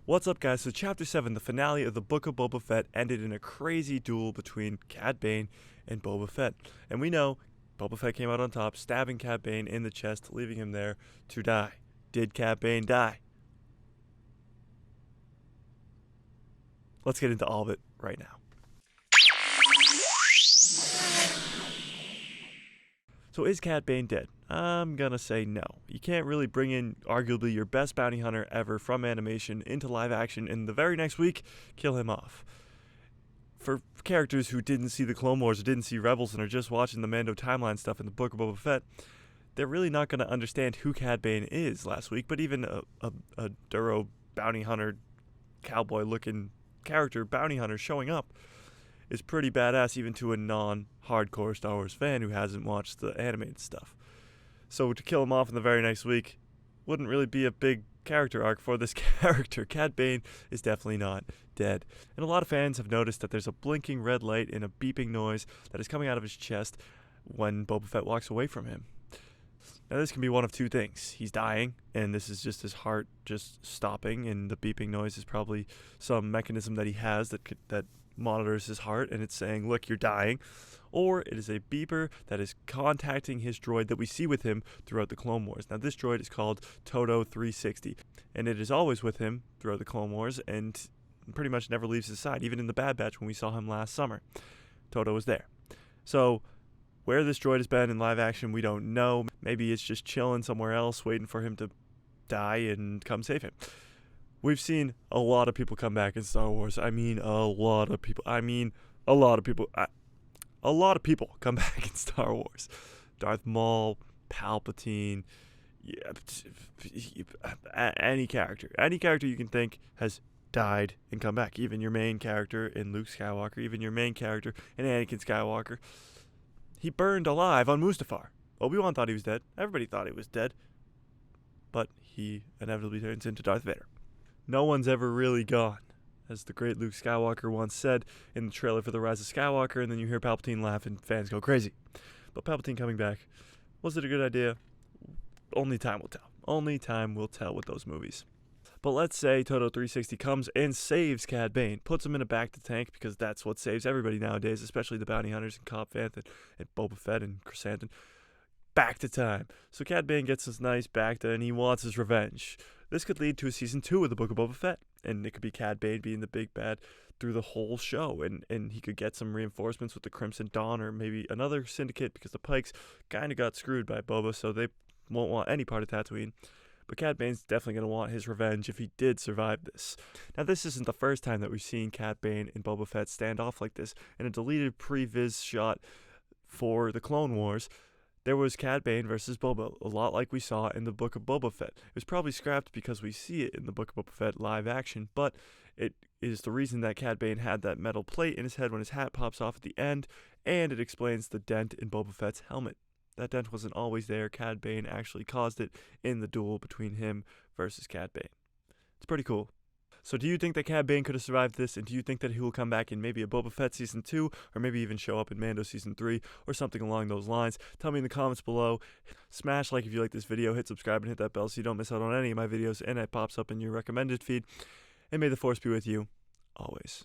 What's up, guys? So Chapter 7, the finale of the Book of Boba Fett, ended in a crazy duel between Cad Bane and Boba Fett. And we know Boba Fett came out on top, stabbing Cad Bane in the chest, leaving him there to die. Did Cad Bane die? Let's get into all of it right now. So is Cad Bane dead? I'm gonna say no. You can't really bring in arguably your best bounty hunter ever from animation into live action and the very next week kill him off. For characters who didn't see the Clone Wars or didn't see Rebels and are just watching the Mando timeline stuff in the Book of Boba Fett, they're really not gonna understand who Cad Bane is last week. But even a Duro bounty hunter, cowboy looking character bounty hunter showing up is pretty badass even to a non-hardcore Star Wars fan who hasn't watched the animated stuff. So to kill him off in the very next week wouldn't really be a big character arc for this character. Cad Bane is definitely not dead. And a lot of fans have noticed that there's a blinking red light and a beeping noise that is coming out of his chest when Boba Fett walks away from him. Now this can be one of two things. He's dying, and this is just his heart just stopping, and the beeping noise is probably some mechanism that he has that monitors his heart, and it's saying, look, you're dying. Or it is a beeper that is contacting his droid that we see with him throughout the Clone Wars. Now this droid is called Toto 360, and it is always with him throughout the Clone Wars and pretty much never leaves his side. Even in the Bad Batch when we saw him last summer, Toto was there. So where this droid has been in live action, we don't know. Maybe it's just chilling somewhere else waiting for him to die and come save him. We've seen a lot of people come back in Star Wars. A lot of people come back in Star Wars. Darth Maul, Palpatine, any character you can think has died and come back. Even your main character in Luke Skywalker, even your main character in Anakin Skywalker. He burned alive on Mustafar. Obi-Wan thought he was dead. Everybody thought he was dead. But he inevitably turns into Darth Vader. No one's ever really gone, as the great Luke Skywalker once said in the trailer for The Rise of Skywalker, and then you hear Palpatine laugh and fans go crazy. But Palpatine coming back, was it a good idea? Only time will tell. Only time will tell with those movies. But let's say Toto 360 comes and saves Cad Bane, puts him in a back-to-tank, because that's what saves everybody nowadays, especially the bounty hunters and Cobb Vanth and Boba Fett and Chrysanthemum. Back to time. So Cad Bane gets his nice back to, and he wants his revenge. This could lead to a season 2 of the Book of Boba Fett, and it could be Cad Bane being the big bad through the whole show, and he could get some reinforcements with the Crimson Dawn or maybe another syndicate, because the Pikes kind of got screwed by Boba, so they won't want any part of Tatooine. But Cad Bane's definitely going to want his revenge if he did survive this. Now, this isn't the first time that we've seen Cad Bane and Boba Fett stand off like this. In a deleted pre-viz shot for the Clone Wars, there was Cad Bane versus Boba, a lot like we saw in the Book of Boba Fett. It was probably scrapped because we see it in the Book of Boba Fett live action, but it is the reason that Cad Bane had that metal plate in his head when his hat pops off at the end, and it explains the dent in Boba Fett's helmet. That dent wasn't always there. Cad Bane actually caused it in the duel between him versus Cad Bane. It's pretty cool. So do you think that Cad Bane could have survived this, and do you think that he will come back in maybe a Boba Fett Season 2, or maybe even show up in Mando Season 3, or something along those lines? Tell me in the comments below. Smash like if you like this video, hit subscribe, and hit that bell so you don't miss out on any of my videos, and it pops up in your recommended feed. And may the Force be with you, always.